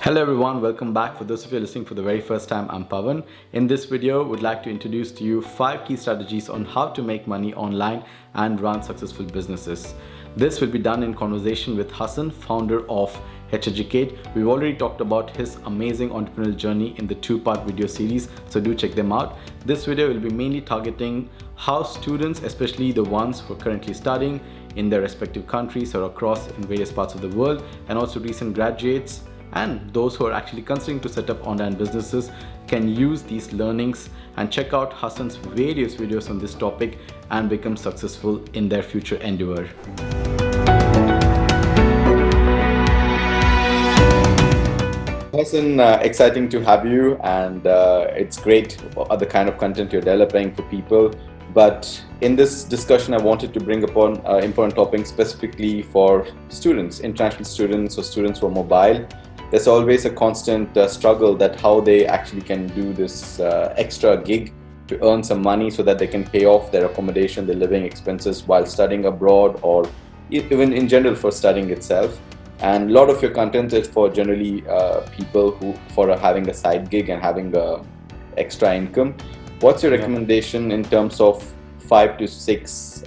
Hello everyone, welcome back. For those of you listening for the very first time, I'm Pavan. In this video, I would like to introduce to you 5 key strategies on how to make money online and run successful businesses. This will be done in conversation with Hasan, founder of Educate. We've already talked about his amazing entrepreneurial journey in the 2-part video series, so do check them out. This video will be mainly targeting how students, especially the ones who are currently studying in their respective countries or across in various parts of the world, and also recent graduates and those who are actually considering to set up online businesses, can use these learnings and check out Hasan's various videos on this topic and become successful in their future endeavor. Hasan, exciting to have you, and it's great the kind of content you're developing for people. But in this discussion, I wanted to bring upon important topics specifically for students, international students or students who are mobile. There's always a constant struggle that how they actually can do this extra gig to earn some money so that they can pay off their accommodation, their living expenses while studying abroad, or even in general for studying itself. And a lot of your content is for generally people who for having a side gig and having a extra income. What's your recommendation in terms of 5 to 6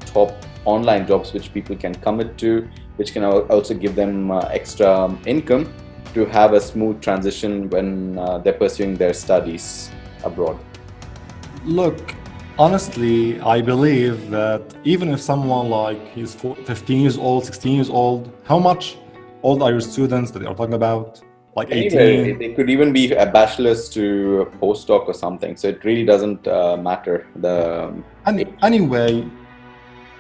top online jobs which people can commit to, which can also give them extra income to have a smooth transition when they're pursuing their studies abroad? Look, honestly, I believe that even if someone like he's 15 years old, 16 years old, how much old are your students that you're talking about? Like 18? Anyway, they could even be a bachelor's to a postdoc or something, so it really doesn't matter.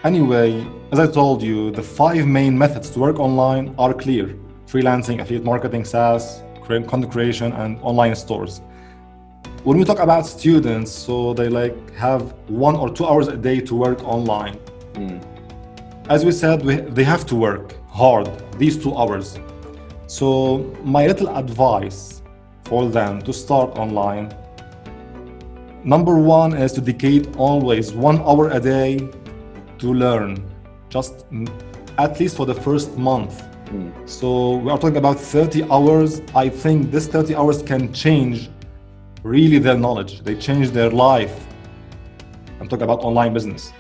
Anyway, as I told you, the 5 main methods to work online are clear: freelancing, affiliate marketing, SaaS, content creation, and online stores. When we talk about students, so they have 1 or 2 hours a day to work online. As we said, they have to work hard these 2 hours. So my little advice for them to start online, number 1 is to dedicate always 1 hour a day to learn, just at least for the first month. So we are talking about 30 hours. I think this 30 hours can change really their knowledge. They change their life. I'm talking about online business.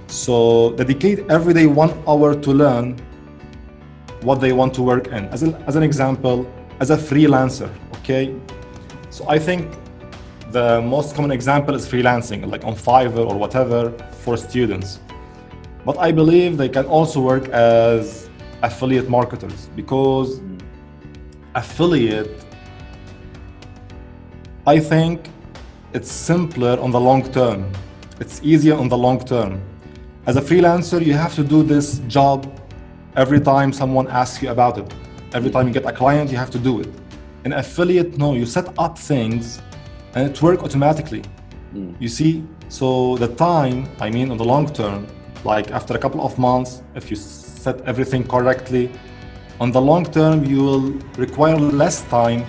So dedicate every day 1 hour to learn what they want to work in. As an example, as a freelancer, okay? So I think the most common example is freelancing, like on Fiverr or whatever for students. But I believe they can also work as affiliate marketers, because affiliate, I think it's simpler on the long term. It's easier on the long term. As a freelancer, you have to do this job every time someone asks you about it. Every time you get a client, you have to do it. In affiliate, no, you set up things and it works automatically. You see? So the time, on the long term, like after a couple of months, if you set everything correctly, on the long term, you will require less time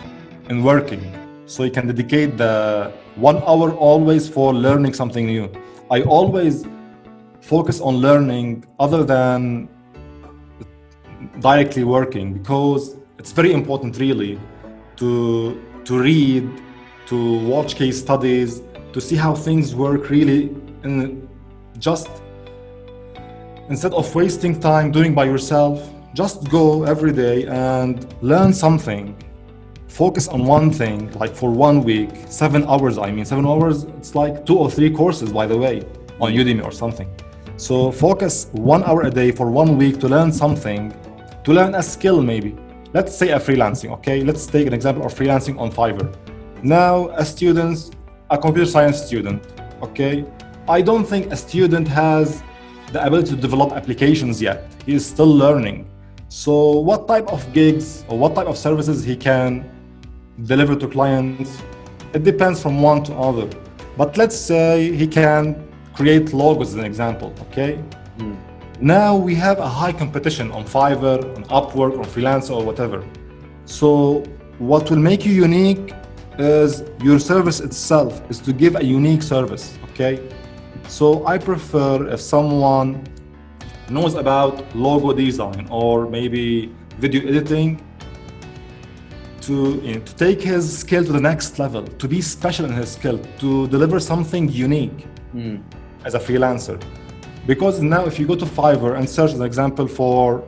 in working. So you can dedicate the 1 hour always for learning something new. I always focus on learning other than directly working, because it's very important really to read, to watch case studies, to see how things work really, and just instead of wasting time doing by yourself, just go every day and learn something. Focus on one thing, like for 1 week, 7 hours. 7 hours, it's like 2 or 3 courses, by the way, on Udemy or something. So focus 1 hour a day for 1 week to learn something, to learn a skill maybe. Let's say a freelancing, okay? Let's take an example of freelancing on Fiverr. Now, a computer science student, okay? I don't think a student has the ability to develop applications yet. He is still learning. So what type of gigs or what type of services he can deliver to clients, it depends from one to other. But let's say he can create logos as an example, okay? Now we have a high competition on Fiverr, on Upwork, or Freelancer, or whatever. So what will make you unique is your service itself, is to give a unique service, okay? So I prefer if someone knows about logo design or maybe video editing, to take his skill to the next level, to be special in his skill, to deliver something unique as a freelancer. Because now if you go to Fiverr and search as an example for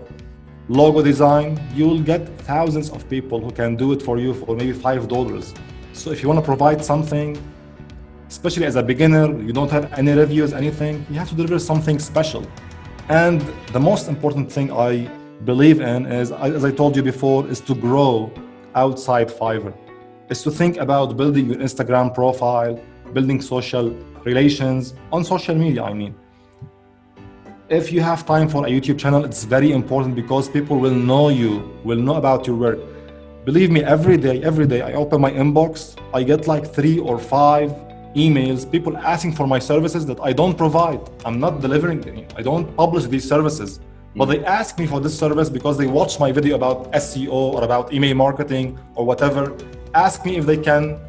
logo design, you will get thousands of people who can do it for you for maybe $5. So if you want to provide something, especially as a beginner, you don't have any reviews, anything, you have to deliver something special. And the most important thing I believe in is, as I told you before, is to grow outside Fiverr. Is to think about building your Instagram profile, building social relations on social media, I mean. If you have time for a YouTube channel, it's very important because people will know you, will know about your work. Believe me, every day I open my inbox, I get like 3 or 5 emails, people asking for my services that I don't provide. I'm not delivering any. I don't publish these services. But they ask me for this service because they watch my video about SEO or about email marketing or whatever. Ask me if I can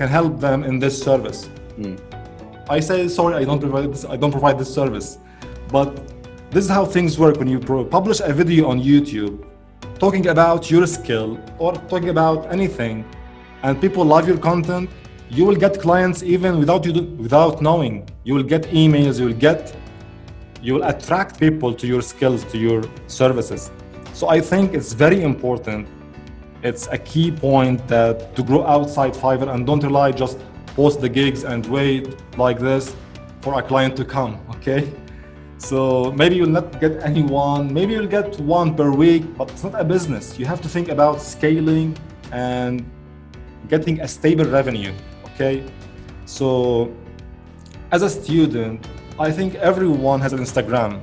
help them in this service. I say, sorry, I don't provide this service. But this is how things work when you publish a video on YouTube talking about your skill or talking about anything, and people love your content. You will get clients even without knowing. You will get emails. You will attract people to your skills, to your services. So I think it's very important. It's a key point that to grow outside Fiverr and don't rely just post the gigs and wait like this for a client to come, okay? So maybe you'll not get anyone, maybe you'll get one per week, but it's not a business. You have to think about scaling and getting a stable revenue, okay? So as a student, I think everyone has an Instagram.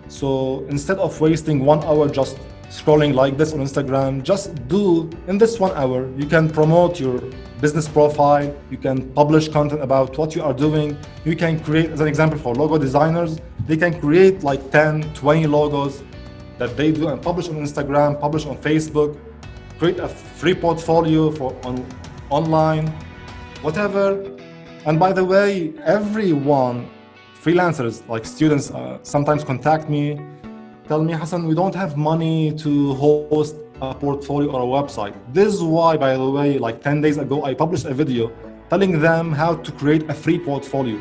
So instead of wasting 1 hour just scrolling like this on Instagram, just do in this 1 hour, you can promote your business profile, you can publish content about what you are doing, you can create, as an example for logo designers, they can create like 10, 20 logos that they do and publish on Instagram, publish on Facebook, create a free portfolio for online, whatever. And by the way, everyone, freelancers like students sometimes contact me, tell me, Hasan, we don't have money to host a portfolio or a website. This is why, by the way, like 10 days ago, I published a video telling them how to create a free portfolio.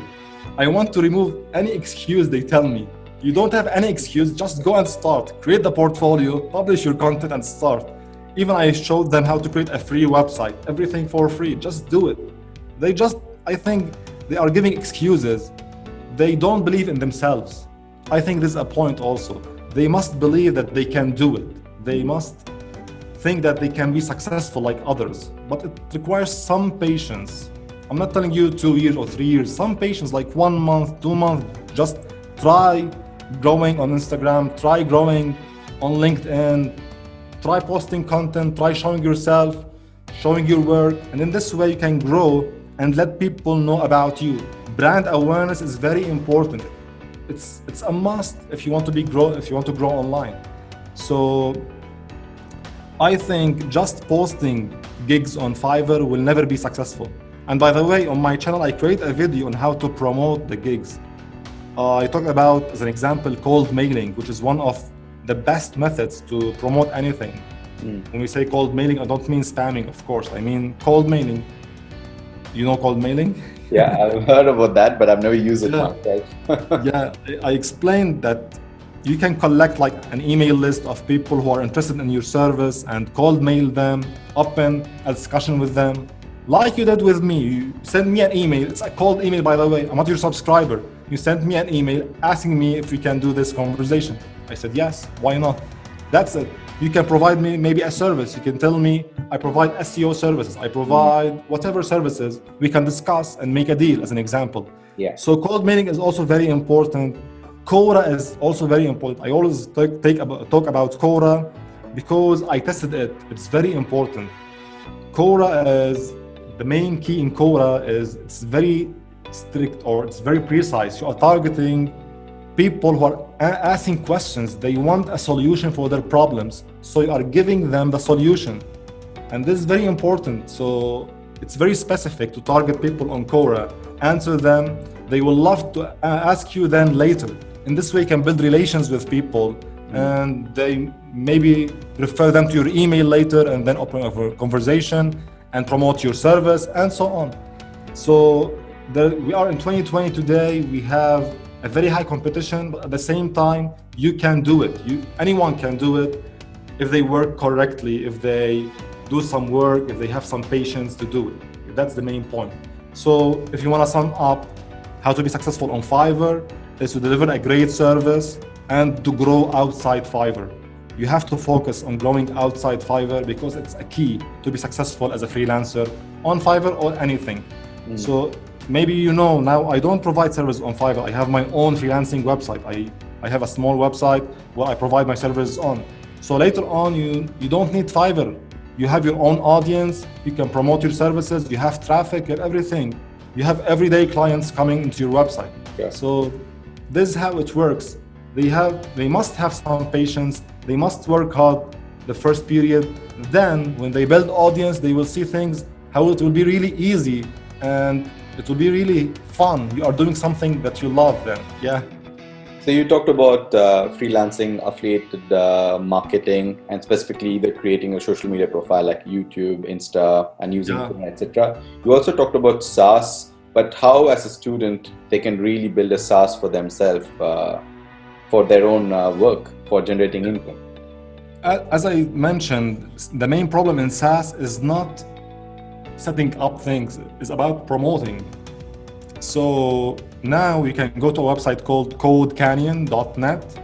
I want to remove any excuse they tell me. You don't have any excuse, just go and start. Create the portfolio, publish your content and start. Even I showed them how to create a free website, everything for free, just do it. I think they are giving excuses. They don't believe in themselves. I think this is a point also. They must believe that they can do it. They must think that they can be successful like others, but it requires some patience. I'm not telling you 2 years or 3 years, some patience, like 1 month, 2 months. Just try growing on Instagram, try growing on LinkedIn, try posting content, try showing yourself, showing your work, and in this way you can grow and let people know about you. Brand awareness is very important. It's a must if you want to grow online. So I think just posting gigs on Fiverr will never be successful. And by the way, on my channel, I create a video on how to promote the gigs. I talk about, as an example, cold mailing, which is one of the best methods to promote anything. When we say cold mailing, I don't mean spamming, of course. I mean cold mailing. You know cold mailing? Yeah, I've heard about that, but I've never used it myself. Yeah, I explained that you can collect like an email list of people who are interested in your service and cold mail them, open a discussion with them. Like you did with me, you send me an email. It's a cold email, by the way. I'm not your subscriber. You sent me an email asking me if we can do this conversation. I said, yes, why not? That's it. You can provide me maybe a service. You can tell me, I provide SEO services. I provide whatever services. We can discuss and make a deal, as an example. Yeah. So cold mailing is also very important. Quora is also very important. I always talk about Quora because I tested it. It's very important. Quora is, the main key in Quora is it's very strict, or it's very precise. You are targeting people who are asking questions. They want a solution for their problems. So you are giving them the solution. And this is very important. So it's very specific to target people on Quora, answer them. They will love to ask you then later. In this way, you can build relations with people. and they maybe refer them to your email later and then open up a conversation and promote your service and so on. So we are in 2020 today. We have a very high competition, but at the same time, you can do it. Anyone can do it if they work correctly, if they do some work, if they have some patience to do it. That's the main point. So if you want to sum up how to be successful on Fiverr, is to deliver a great service and to grow outside Fiverr. You have to focus on growing outside Fiverr because it's a key to be successful as a freelancer on Fiverr or anything. So maybe you know now I don't provide service on Fiverr. I have my own freelancing website. I have a small website where I provide my services on. So later on, you don't need Fiverr. You have your own audience. You can promote your services. You have traffic. You have everything. You have everyday clients coming into your website. Yeah. So this is how it works. They must have some patience. They must work hard the first period. Then when they build audience, they will see things, how it will be really easy and it will be really fun. You are doing something that you love then. Yeah. So you talked about freelancing, affiliated marketing, and specifically either creating a social media profile like YouTube, Insta, and using etc. You also talked about SaaS, but how as a student they can really build a SaaS for themselves, for their own work, for generating income. As I mentioned, the main problem in SaaS is not setting up things, it's about promoting. So now you can go to a website called codecanyon.net.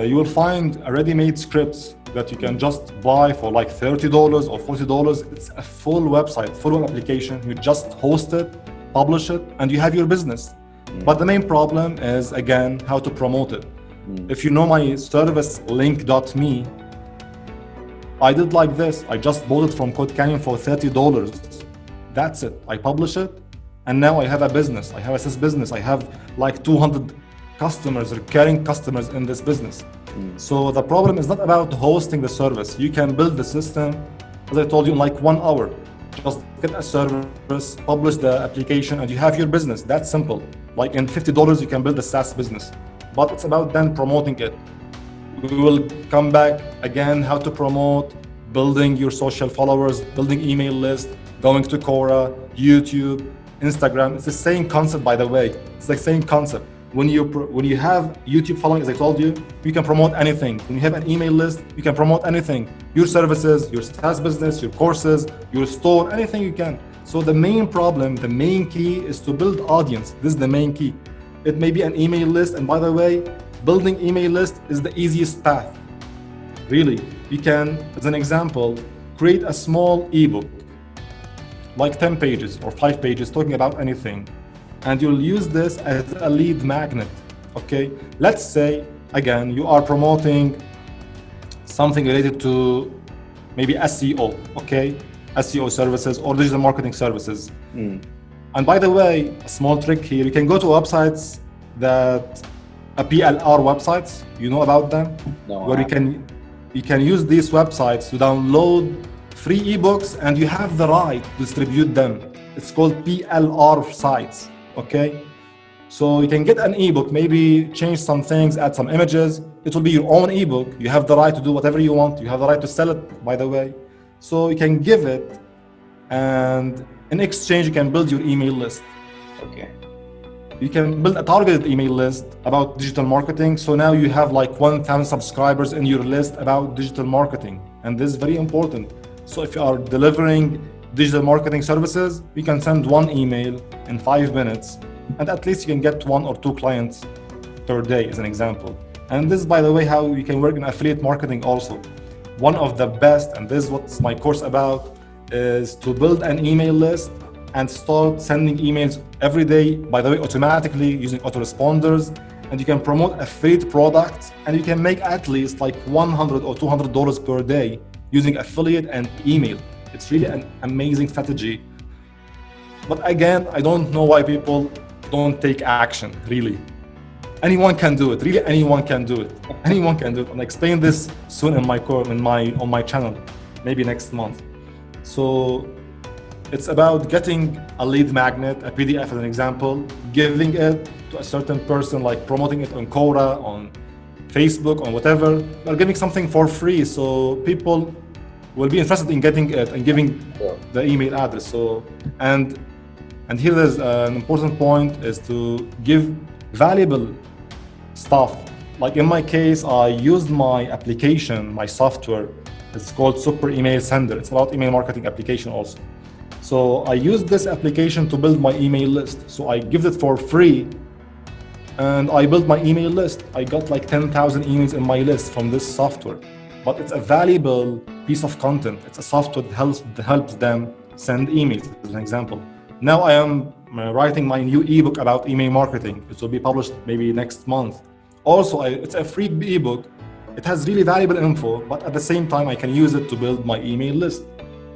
You will find ready-made scripts that you can just buy for like $30 or $40. It's a full website, full application. You just host it, publish it, and you have your business. But the main problem is, again, how to promote it. If you know my service, link.me, I did like this. I just bought it from Code Canyon for $30. That's it. I publish it. And now I have a business. I have a SaaS business. I have like 200 customers, recurring customers in this business. So the problem is not about hosting the service. You can build the system, as I told you, in like 1 hour. Just get a service, publish the application, and you have your business. That's simple. Like in $50, you can build a SaaS business. But it's about then promoting it. We will come back again, how to promote, building your social followers, building email list, going to Quora, YouTube, Instagram. It's the same concept, by the way. It's the same concept. When you have YouTube following, as I told you, you can promote anything. When you have an email list, you can promote anything. Your services, your SaaS business, your courses, your store, anything you can. So the main problem, the main key is to build audience. This is the main key. It may be an email list. And by the way, building email list is the easiest path. Really, you can, as an example, create a small ebook, like 10 pages or 5 pages talking about anything. And you'll use this as a lead magnet, okay? Let's say, again, you are promoting something related to maybe SEO, okay? SEO services or digital marketing services. And by the way, a small trick here, you can go to websites that PLR websites, you know about them? No, where you can use these websites to download free ebooks and you have the right to distribute them. It's called PLR sites, okay? So you can get an ebook, maybe change some things, add some images. It will be your own ebook. You have the right to do whatever you want. You have the right to sell it, by the way. So you can give it, and in exchange, you can build your email list. Okay. You can build a targeted email list about digital marketing. So now you have like 1,000 subscribers in your list about digital marketing. And this is very important. So if you are delivering digital marketing services, you can send one email in 5 minutes, and at least you can get 1 or 2 clients per day, as an example. And this is, by the way, how you can work in affiliate marketing also. One of the best, and this is what my course about, is to build an email list and start sending emails every day, by the way, automatically using autoresponders. And you can promote affiliate products, and you can make at least like $100 or $200 per day using affiliate and email. It's really an amazing strategy. But again, I don't know why people don't take action, really. Anyone can do it, really anyone can do it. Anyone can do it. And I explain this soon in my course, on my channel, maybe next month. So it's about getting a lead magnet, a PDF as an example, giving it to a certain person, like promoting it on Quora, on Facebook, or whatever, they're giving something for free. So people will be interested in getting it and giving the email address. So, and here there's an important point is to give valuable stuff. Like in my case, I used my application, my software. It's called Super Email Sender. It's about email marketing application also. So I used this application to build my email list. So I give it for free, and I built my email list. I got like 10,000 emails in my list from this software. But it's a valuable piece of content. It's a software that helps them send emails, as an example. Now I am writing my new ebook about email marketing. It will be published maybe next month. Also, it's a free ebook. It has really valuable info, but at the same time, I can use it to build my email list.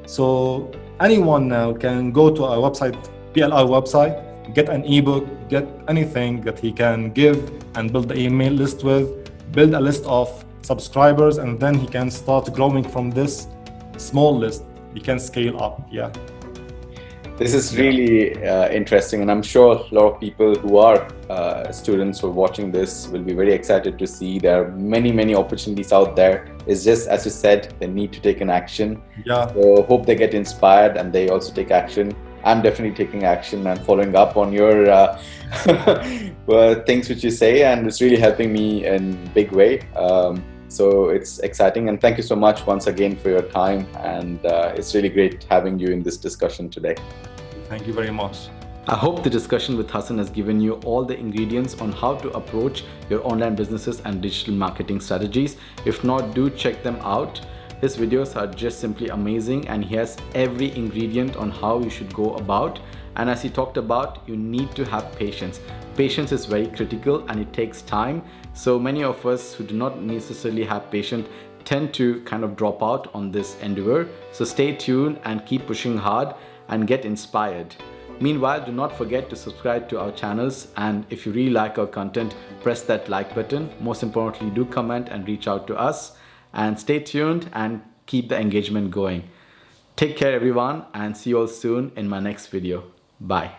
So anyone now can go to our website, PLR website, get an ebook, get anything that he can give and build the email list with, build a list of subscribers, and then he can start growing from this small list. He can scale up, yeah. This is really interesting, and I'm sure a lot of people who are students who are watching this will be very excited to see there are many opportunities out there. It's just, as you said, they need to take an action. Yeah. So hope they get inspired and they also take action. I'm definitely taking action and following up on your things which you say, and it's really helping me in a big way. So it's exciting, and thank you so much once again for your time, and it's really great having you in this discussion today. Thank you very much. I hope the discussion with Hasan has given you all the ingredients on how to approach your online businesses and digital marketing strategies. If not, do check them out. His videos are just simply amazing, and he has every ingredient on how you should go about. And as he talked about, you need to have patience. Patience is very critical and it takes time. So many of us who do not necessarily have patience tend to kind of drop out on this endeavor. So stay tuned and keep pushing hard and get inspired. Meanwhile, do not forget to subscribe to our channels, and if you really like our content, press that like button. Most importantly, do comment and reach out to us, and stay tuned and keep the engagement going. Take care everyone, and see you all soon in my next video. Bye.